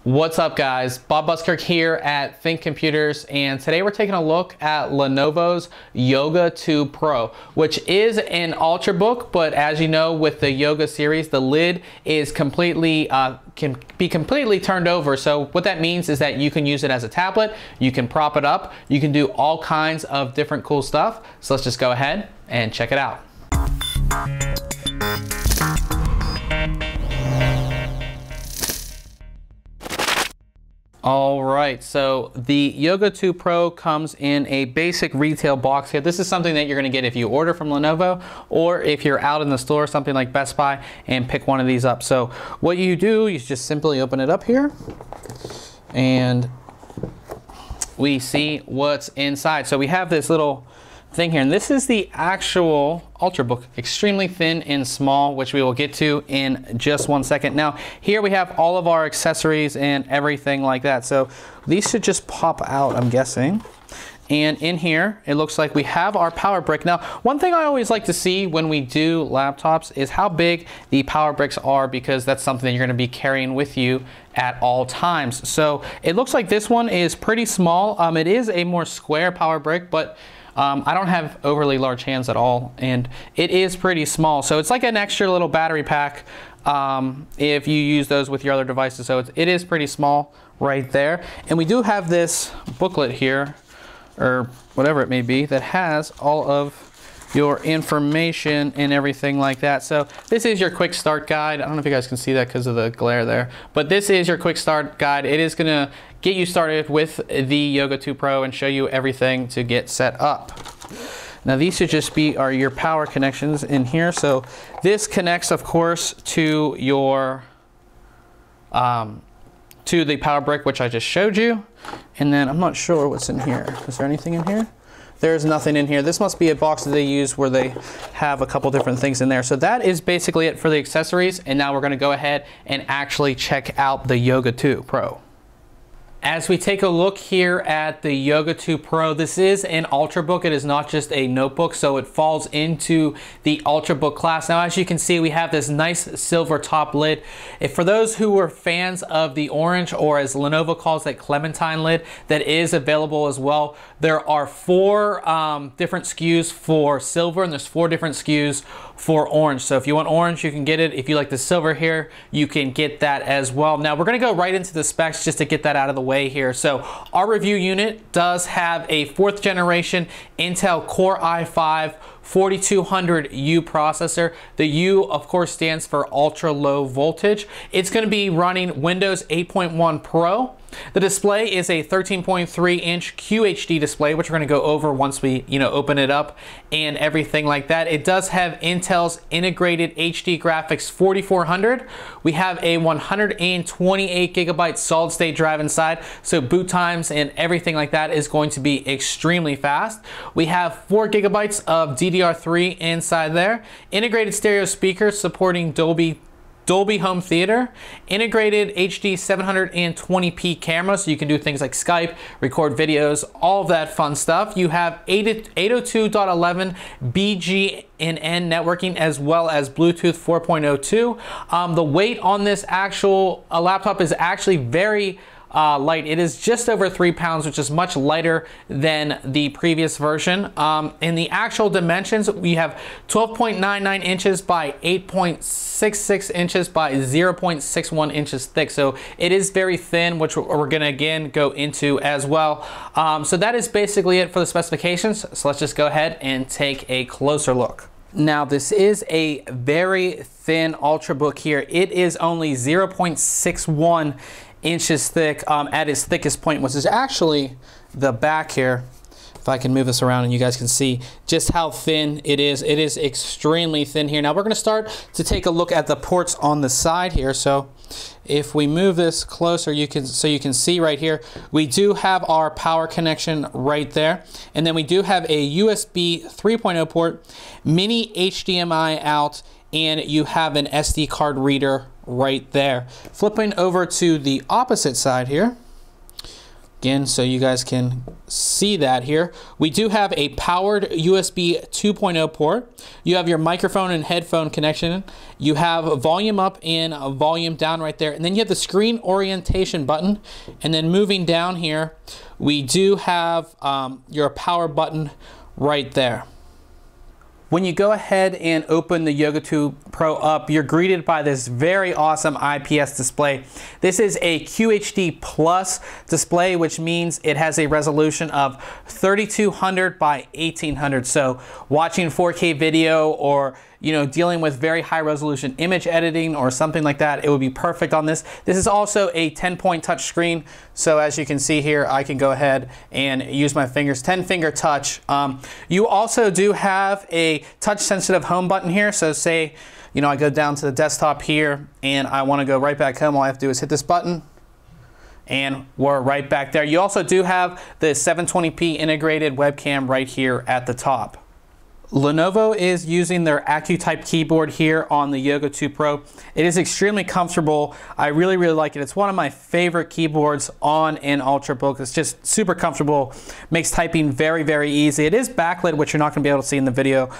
What's up guys, Bob Buskirk here at ThinkComputers, and today we're taking a look at Lenovo's Yoga 2 Pro, which is an Ultrabook, but as you know with the Yoga series, the lid is completely, can be completely turned over. So what that means is that you can use it as a tablet, you can prop it up, you can do all kinds of different cool stuff. So let's just go ahead and check it out. All right, so the Yoga 2 Pro comes in a basic retail box here. This is something that you're gonna get if you order from Lenovo, or if you're out in the store, something like Best Buy, and pick one of these up. So what you do, you just simply open it up here, and we see what's inside. So we have this little thing here, and this is the actual Ultrabook, extremely thin and small, which we will get to in just one second. Now here we have all of our accessories and everything like that, so these should just pop out, I'm guessing. And in here it looks like we have our power brick. Now one thing I always like to see when we do laptops is how big the power bricks are, because that's something that you're going to be carrying with you at all times. So it looks like this one is pretty small. It is a more square power brick, but I don't have overly large hands at all, and it is pretty small. So it's like an extra little battery pack if you use those with your other devices. So it is pretty small right there. And we do have this booklet here, or whatever it may be, that has all of your information and everything like that. So this is your quick start guide. I don't know if you guys can see that because of the glare there, but this is your quick start guide. It is gonna get you started with the Yoga 2 Pro and show you everything to get set up. Now these should just be your power connections in here. So this connects, of course, to your to the power brick, which I just showed you. And then I'm not sure what's in here. Is there anything in here? There's nothing in here. This must be a box that they use where they have a couple different things in there. So that is basically it for the accessories. And now we're gonna go ahead and actually check out the Yoga 2 Pro. As we take a look here at the Yoga 2 Pro, this is an Ultrabook. It is not just a notebook, so it falls into the Ultrabook class. Now, as you can see, we have this nice silver top lid. If for those who were fans of the orange, or as Lenovo calls it, Clementine lid, that is available as well. There are 4 different SKUs for silver, and there's 4 different SKUs for orange. So if you want orange, you can get it. If you like the silver here, you can get that as well. Now, we're gonna go right into the specs just to get that out of the way here. So our review unit does have a 4th generation Intel Core i5 4200U processor. The U, of course, stands for ultra low voltage. It's going to be running Windows 8.1 Pro. The display is a 13.3-inch QHD display, which we're going to go over once we, open it up and everything like that. It does have Intel's integrated HD graphics 4400. We have a 128 gigabyte solid state drive inside, so boot times and everything like that is going to be extremely fast. We have 4 gigabytes of DDR3 inside there. Integrated stereo speakers supporting Dolby Home Theater, integrated HD 720p camera, so you can do things like Skype, record videos, all of that fun stuff. You have 802.11 BGNN networking, as well as Bluetooth 4.02. The weight on this actual laptop is actually very light. It is just over 3 pounds, which is much lighter than the previous version. In the actual dimensions, we have 12.99 inches by 8.66 inches by 0.61 inches thick. So it is very thin, which we're gonna again go into as well. So that is basically it for the specifications. So let's just go ahead and take a closer look. Now this is a very thin Ultrabook here. It is only 0.61 inches thick at its thickest point, which is actually the back here. If I can move this around and you guys can see just how thin it is. It is extremely thin here. Now we're going to start to take a look at the ports on the side here. So if we move this closer, you can see right here, we do have our power connection right there. And then we do have a USB 3.0 port, mini HDMI out, and you have an SD card reader right there. Flipping over to the opposite side here, Again, so you guys can see that here. We do have a powered USB 2.0 port. You have your microphone and headphone connection. You have a volume up and a volume down right there. And then you have the screen orientation button. And then moving down here, we do have your power button right there. When you go ahead and open the Yoga 2 Pro up, you're greeted by this very awesome IPS display. This is a QHD Plus display, which means it has a resolution of 3200 by 1800. So watching 4K video or dealing with very high resolution image editing or something like that, it would be perfect on this. This is also a 10-point touch screen. So as you can see here, I can go ahead and use my fingers, 10-finger touch. You also do have a touch sensitive home button here. So say, I go down to the desktop here and I want to go right back home. All I have to do is hit this button and we're right back there. You also do have the 720p integrated webcam right here at the top. Lenovo is using their AccuType keyboard here on the Yoga 2 Pro. It is extremely comfortable. I really like it. It's one of my favorite keyboards on an Ultrabook. It's just super comfortable. Makes typing very easy. It is backlit, which you're not going to be able to see in the video.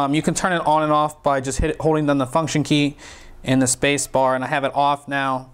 You can turn it on and off by just holding down the function key and the space bar, and I have it off now.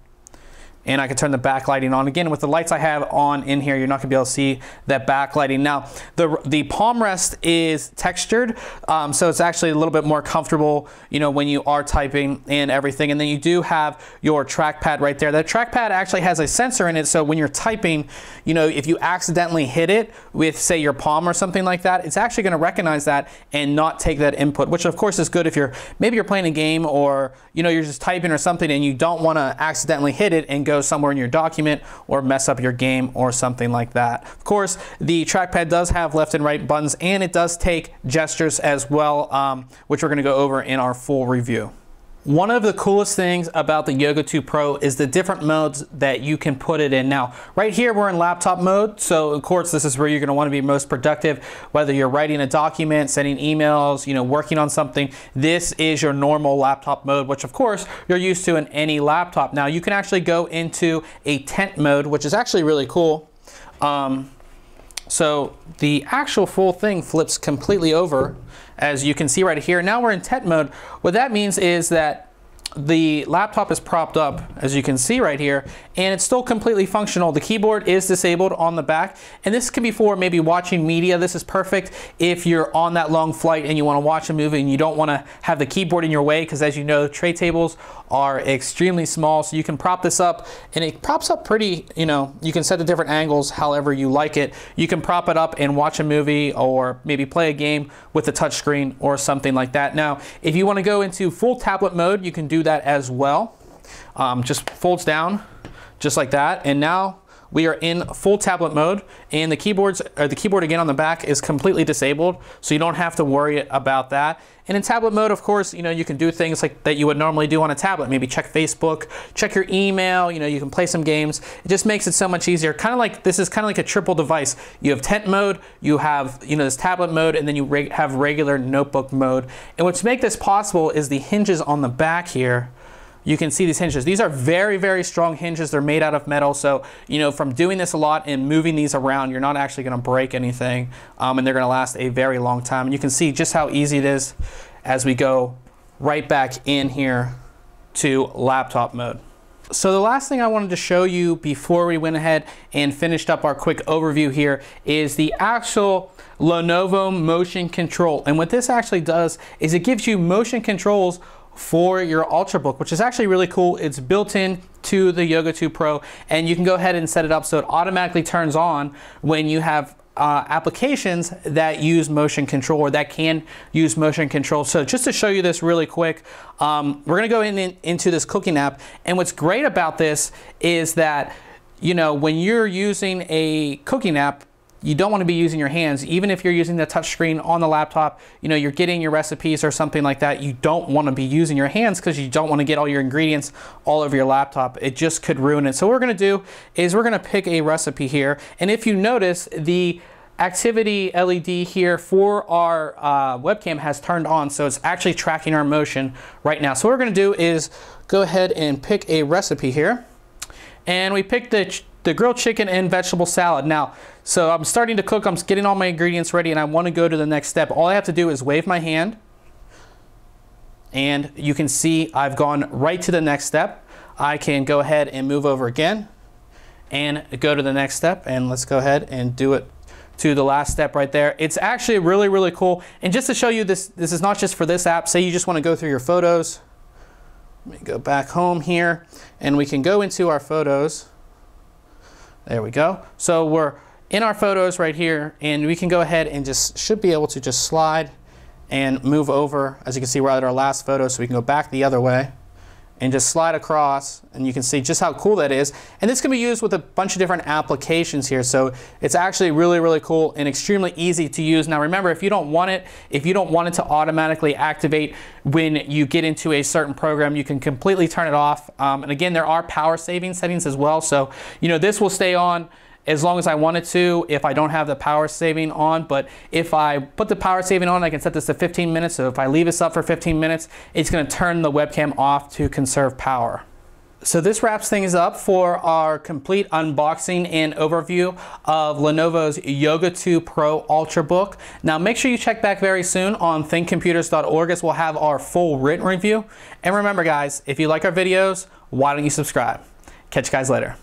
And I can turn the backlighting on. Again, with the lights I have on in here, you're not gonna be able to see that backlighting. Now, the palm rest is textured, so it's actually a little bit more comfortable, when you are typing and everything. And then you do have your trackpad right there. That trackpad actually has a sensor in it, so when you're typing, if you accidentally hit it with, say, your palm or something like that, it's actually gonna recognize that and not take that input, which of course is good if maybe you're playing a game or, you're just typing or something and you don't wanna accidentally hit it and go somewhere in your document or mess up your game or something like that. Of course, the trackpad does have left and right buttons, and it does take gestures as well, which we're going to go over in our full review. One of the coolest things about the Yoga 2 Pro is the different modes that you can put it in. Now, right here we're in laptop mode, so of course this is where you're going to want to be most productive, whether you're writing a document, sending emails, working on something. This is your normal laptop mode, which of course you're used to in any laptop. Now, you can actually go into a tent mode, which is actually really cool. So the actual full thing flips completely over, as you can see right here. Now we're in tent mode. What that means is that the laptop is propped up, as you can see right here, and it's still completely functional. The keyboard is disabled on the back, and this can be for maybe watching media. This is perfect if you're on that long flight and you want to watch a movie and you don't want to have the keyboard in your way, because as you know, tray tables are extremely small, so you can prop this up, and it props up pretty, you can set the different angles however you like it. You can prop it up and watch a movie or maybe play a game with a touchscreen or something like that. Now, if you want to go into full tablet mode, you can do that as well. Just folds down just like that, and now we are in full tablet mode, and the keyboard again on the back is completely disabled, so you don't have to worry about that. And in tablet mode, of course, you can do things like that you would normally do on a tablet. Maybe check Facebook, check your email, you can play some games. It just makes it so much easier. This is kind of like a triple device. You have tent mode, you have this tablet mode, and then you have regular notebook mode. And what's make this possible is the hinges on the back here. You can see these hinges. These are very strong hinges. They're made out of metal, so from doing this a lot and moving these around, you're not actually going to break anything, and they're going to last a very long time. And you can see just how easy it is as we go right back in here to laptop mode. So the last thing I wanted to show you before we went ahead and finished up our quick overview here is the actual Lenovo motion control. And what this actually does is it gives you motion controls for your Ultrabook, which is actually really cool. It's built in to the Yoga 2 Pro, and you can go ahead and set it up so it automatically turns on when you have applications that use motion control or that can use motion control. So just to show you this really quick, we're gonna go into this cooking app, and what's great about this is that when you're using a cooking app, you don't want to be using your hands. Even if you're using the touch screen on the laptop, you're getting your recipes or something like that, you don't want to be using your hands because you don't want to get all your ingredients all over your laptop. It just could ruin it. So what we're going to do is we're going to pick a recipe here. And if you notice, the activity LED here for our webcam has turned on, so it's actually tracking our motion right now. So what we're going to do is go ahead and pick a recipe here. And we picked the the grilled chicken and vegetable salad. Now, so I'm starting to cook, I'm getting all my ingredients ready, and I want to go to the next step. All I have to do is wave my hand, and you can see I've gone right to the next step. I can go ahead and move over again and go to the next step, and let's go ahead and do it to the last step right there. It's actually really, really cool. And just to show you this is not just for this app. Say you just want to go through your photos. Let me go back home here, and we can go into our photos. There we go. So we're in our photos right here, and we can go ahead and should be able to just slide and move over. As you can see, we're at our last photo, so we can go back the other way and just slide across, and you can see just how cool that is. And this can be used with a bunch of different applications here, so it's actually really, really cool and extremely easy to use. Now remember, if you don't want it to automatically activate when you get into a certain program, you can completely turn it off. And again, there are power saving settings as well, so this will stay on as long as I wanted to if I don't have the power saving on. But if I put the power saving on, I can set this to 15 minutes. So if I leave this up for 15 minutes, it's going to turn the webcam off to conserve power. So this wraps things up for our complete unboxing and overview of Lenovo's Yoga 2 Pro Ultrabook. Now make sure you check back very soon on ThinkComputers.org, as we'll have our full written review. And remember guys, if you like our videos, why don't you subscribe? Catch you guys later.